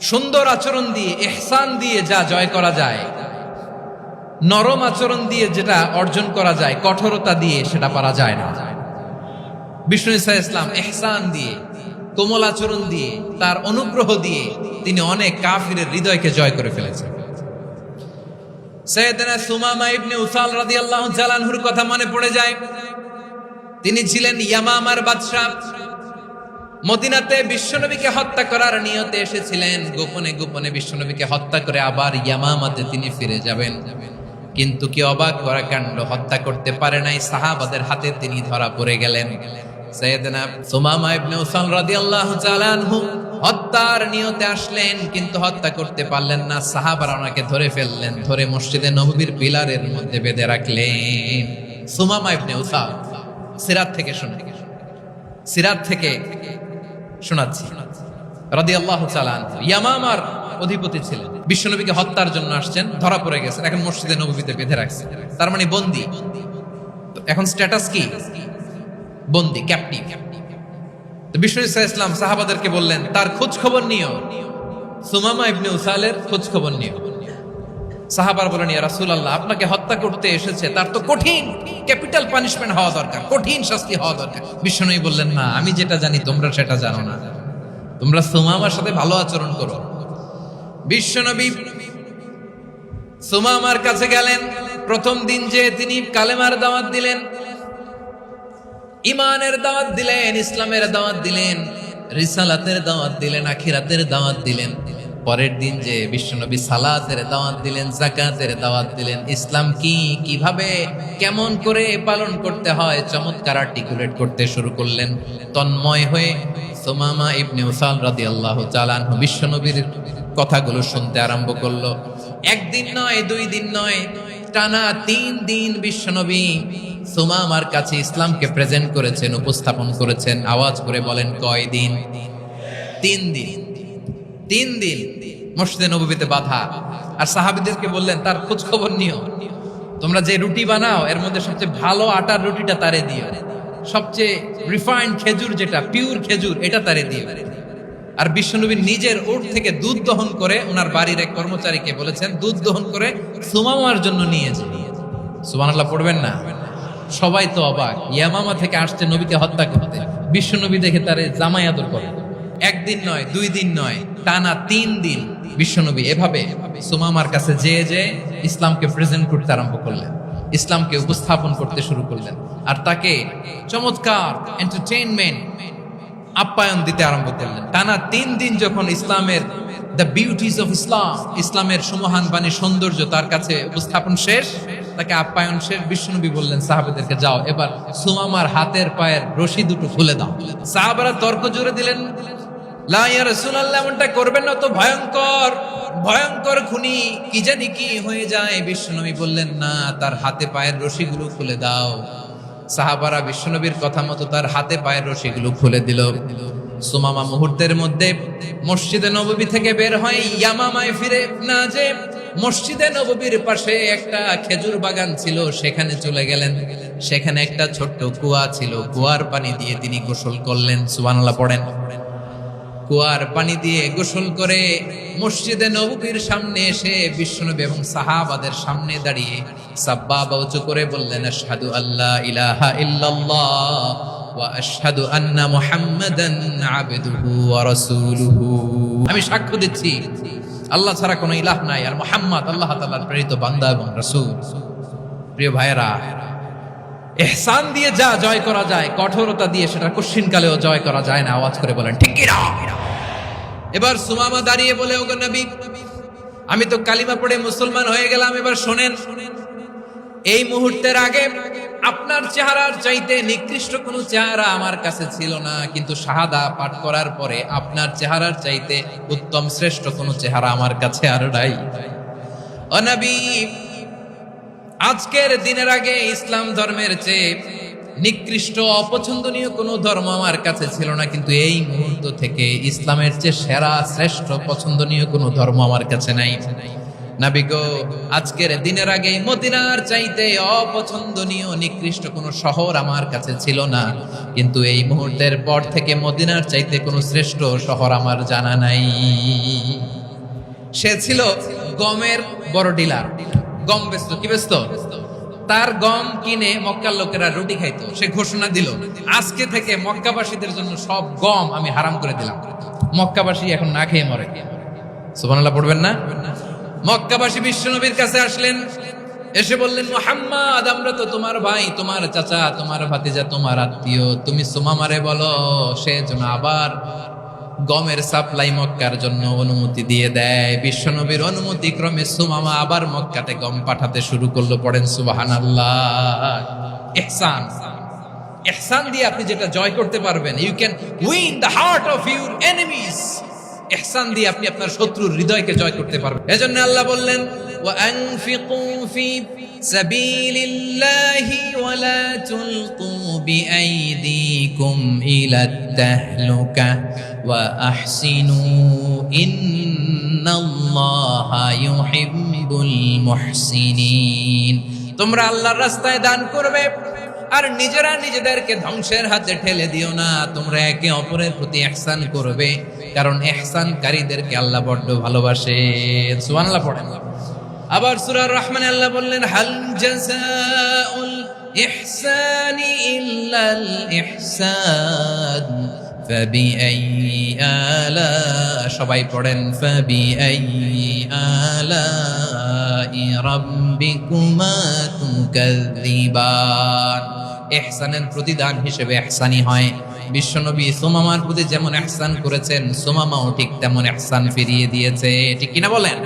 সুন্দর আচরণ দিয়ে, ইহসান দিয়ে যা জয় করা যায়, নরম আচরণ দিয়ে যেটা অর্জন করা যায়, কঠোরতা দিয়ে সেটা পারা যায় না। বিষ্ণু ঈসা ইসলাম ইহসান দিয়ে, কোমল আচরণ দিয়ে, তার অনুগ্রহ দিয়ে তিনি অনেক কাফিরের হৃদয়কে জয় করে ফেলেছেন। সাইয়েদনা সুমামা ইবনে উসাল রাদিয়াল্লাহু তাআলা আনহুর কথা মনে পড়ে যায়। তিনি ছিলেন ইয়ামামার বাদশা। মদিনাতে বিশ্বনবীকে হত্যা করার নিয়তে এসেছিলেন। গোপনে গোপনে বিশ্বনবীকে হত্যা করে আবার ইয়ামামাতে তিনি ফিরে যাবেন। কিন্তু কি অবাক করা কাণ্ড, হত্যা করতে পারে নাই, সাহাবাদের হাতে তিনি ধরা পড়ে গেলেন। সাইয়েদনা সুমামা ইবনে উসাল রাদিয়াল্লাহু তাআলা আনহু হত্যার নিয়তে আসলেন, কিন্তু হত্যা করতে পারলেন না। সাহাবারা ওনাকে ধরে ফেললেন, ধরে মসজিদে নববীর পিলারের মধ্যে বেঁধে রাখলেন। সুমামা ইবনে উসাল সিরাত থেকে শোনাচ্ছি রাদিয়াল্লাহু তাআলা আনহু ইয়ামামার অধিপতি ছিলেন। বিশ্বনবীকে হত্যার জন্য আসছেন, ধরা পড়ে গেছেন, এখন মসজিদে নববীতে বেঁধে রাখছেন, তার মানে বন্দী। তো এখন স্ট্যাটাস কি? বন্দী, ক্যাপ্টিভ। তো বিষ্ণু ঈসা ইসলাম সাহাবাদেরকে বললেন, তার খোঁজ খবর নিও, সুমামা ইবনে উসালের খোঁজ খবর নিও। সাহাবার বলেন, ইয়া রাসূলুল্লাহ, আপনাকে হত্যা করতে এসেছে, তার তো কঠিন ক্যাপিটাল পানিশমেন্ট হওয়া দরকার, কঠিন শাস্তি হওয়া দরকার। বিশ্বনবী বললেন, না, আমি যেটা জানি তোমরা সেটা জানো না, তোমরা সুমামার সাথে ভালো আচরণ করো। বিশ্বনবী সুমামার কাছে গেলেন। প্রথম দিন যে তিনি কালেমার দাওয়াত দিলেন, ইমানের দাওয়াত দিলেন, ইসলামের দাওয়াত দিলেন, রিসালাতের দাওয়াত দিলেন, আখিরাতের দাওয়াত দিলেন। পরের দিন যে বিশ্বনবী সালাতের দাওয়াত দিলেন, যাকাতের দাওয়াত দিলেন, ইসলাম কি, কিভাবে, কেমন করে পালন করতে হয় চমৎকার আর্টিকুলেট করতে শুরু করলেন। তন্ময় হয়ে সুমামা ইবনে উসাল রাদিয়াল্লাহু তাআলা আনহু বিশ্বনবীর কথাগুলো শুনতে আরম্ভ করলো। একদিন নয়, 2 দিন নয়, টানা 3 দিন বিশ্বনবী সুমামার কাছে ইসলামকে প্রেজেন্ট করেছেন, উপস্থাপন করেছেন। আওয়াজ করে বলেন, কয়দিন? 3 দিন। 3 দিন মসজিদে নববীতে বাধা। আর সাহাবীদেরকে বললেন, তার খোঁজ খবর নিও, তোমরা যে রুটি বানাও এর মধ্যে সবচেয়ে ভালো আটার রুটিটা তারে দিও, সবচেয়ে রিফাইন্ড খেজুর, যেটা পিওর খেজুর, এটা তারে দিও। আর বিশ্বনবী নিজের উট থেকে দুধ দহন করে ওনার বাড়ির এক কর্মচারীকে বলেছেন, দুধ দহন করে সুমামার জন্য নিয়ে যে। সুবহানাল্লাহ পড়বেন না? সবাই তো অবাক, ইয়ামামা থেকে আসছে নবীকে হত্যা করতে, বিশ্বনবী দেখে তারে জামাই আদর করে। 1 দিন নয়, 2 দিন নয়, টানা 3 দিন বিশ্বনবী এভাবে সুমামার কাছে যে ইসলামকে প্রেজেন্ট করতে আরম্ভ করলেন, ইসলামকে উপস্থাপন করতে শুরু করলেন। আর তাকে চমৎকার এন্টারটেইনমেন্ট, আপ্যায়ন দিতে আরম্ভ করলেন। টানা 3 দিন যখন ইসলামের দ্য বিউটিজ অফ ইসলাম, ইসলামের সুমহান বাণী, সৌন্দর্য তার কাছে উপস্থাপন শেষ, তাকে আপ্যায়ন শেষ, বিশ্বনবী বললেন সাহাবাদেরকে, যাও এবার সুমামার হাতের পায়ের রশি দুটো খুলে দাও। সাহাবারা তর্ক জুড়ে দিলেন, লা ইয়া রাসূলুল্লাহ, এমনটা করবেন না, তো ভয়ঙ্কর ভয়ঙ্কর খুনি, কি জানি কি হয়ে যায়। বিশ্বনবী বললেন, না, তার হাতে পায়ের রশিগুলো খুলে দাও। সাহাবারা বিশ্বনবীর কথা মতো তার হাতে পায়ের রশিগুলো খুলে দিল। সুমামা মুহূর্তের মধ্যে মসজিদে নববী থেকে বের হয়, ইয়ামামায় ফিরে না যে মসজিদে নববীর পাশে একটা খেজুর বাগান ছিল, সেখানে চলে গেলেন। সেখানে একটা ছোট্ট কুয়া ছিল, কুয়ার পানি দিয়ে তিনি গোসল করলেন। সুবহানাল্লাহ পড়েন। কুয়ার পানি দিয়ে গোসল করে মসজিদে নববীর সামনে এসে বিশ্বনবী এবং সাহাবাদের সামনে দাঁড়িয়ে সাব্বাবা উঁচু করে বললেন, আশহাদু আল্লা ইলাহা ইল্লাল্লাহ ওয়া আশহাদু আন্না মুহাম্মাদান আবদুহু ওয়া রাসূলুহু। আমি সাক্ষ্য দিচ্ছি আল্লাহ ছাড়া কোনো ইলাহ নাই, আর মুহাম্মদ আল্লাহ তাআলার প্রেরিত বান্দা এবং রাসূল। প্রিয় ভাইয়েরা, ইহসান দিয়ে যা জয় করা যায়, কঠোরতা দিয়ে সেটা কঠিনকালেও জয় করা যায় না। আওয়াজ করে বলেন, ঠিক কি না? এবার সুমামা দাঁড়িয়ে বলে, ওগো নবী, আমি তো কালিমা পড়ে মুসলমান হয়ে গেলাম, এবার শোনেন, এই মুহূর্তের আগে আপনার চেহারার চাইতে নিকৃষ্ট কোনো চেহারা আমার কাছে ছিল না, কিন্তু শাহাদা পাঠ করার পরে আপনার চেহারার চাইতে উত্তম শ্রেষ্ঠ কোনো চেহারা আমার কাছে আর নাই। ও নবী, আজকের দিনের আগে ইসলাম ধর্মের চেয়ে নিকৃষ্ট অপছন্দনীয় কোনো ধর্ম আমার কাছে ছিল না, কিন্তু এই মুহূর্ত থেকে ইসলামের চেয়ে সেরা শ্রেষ্ঠ পছন্দনীয় কোনো ধর্ম আমার কাছে নাই। নবী গো, আজকের দিনের আগে মদিনার চাইতে অপছন্দনীয় নিকৃষ্ট কোনো শহর আমার কাছে ছিল না, কিন্তু এই মুহূর্তের পর থেকে মদিনার চাইতে কোনো শ্রেষ্ঠ শহর আমার জানা নাই। সে ছিল গমের বড় ডিলার, গম বেচতো। কি বেচতো? তার গম কিনে মক্কার লোকেরা রুটি খাইতো। সে ঘোষণা দিল, আজকে থেকে মক্কাবাসীদের জন্য সব গম আমি হারাম করে দিলাম, মক্কাবাসী এখন না খেয়ে মরে। সুবহানাল্লাহ পড়বেন না? মক্কাবাসী বিশ্বনবীর কাছে আসলেন, এসে বললেন, মুহাম্মদ, আমরা তো তোমার ভাই, তোমার চাচা, তোমার ভাতিজা, তোমার আত্মীয়, তুমি সুমামারে বলো সে যেন আবার গমের সাপ্লাই মক্কার জন্য অনুমতি দিয়ে দেয়। বিশ্বনবীর অনুমতি ক্রমে সুমামা আবার মক্কাতে গম পাঠাতে শুরু করলো। পড়েন সুবহানাল্লাহ। ইহসান, ইহসান দিয়ে আপনি যেটা জয় করতে পারবেন, you can win the heart of your enemies. ইহসান দিয়ে আপনি আপনার শত্রুর হৃদয়কে জয় করতে পারবেন। এজন্য আল্লাহ বললেন, ওয়া আনফিকু ফি সাবিলিল্লাহি ওয়া লা তুলকু বিআইদিকুম ইলাত তাহলুকা ওয়া আহসিনু ইন্নাল্লাহা ইউহিব্বুল মুহসিনিন। তোমরা আল্লাহর রাস্তায় দান করবে আর নিজেরা নিজেদেরকে ধ্বংসের হাতে ঠেলে দিও না। তোমরা একে অপরের প্রতি ইহসান করবে, কারণ ইহসানকারীদেরকে আল্লাহ বড় ভালোবাসেন। সুবহানাল্লাহ পড়েন। আবার সূরা রহমানে আল্লাহ বললেন, হাল জাযাউল ইহসানি ইল্লাল ইহসান ফাবিআইয়ি আলা, সবাই পড়েন, ফাবিআইয়ি আলাই রাব্বিকুমা তুকাযযিবান। ইহসানের প্রতিদান হিসেবে ইহসানি হয়। বিশ্বনবী সুমামার প্রতি যেমন ইহসান করেছেন, সুমামাও ঠিক তেমন ইহসান ফিরিয়ে দিয়েছে। ঠিক কিনা বলেন?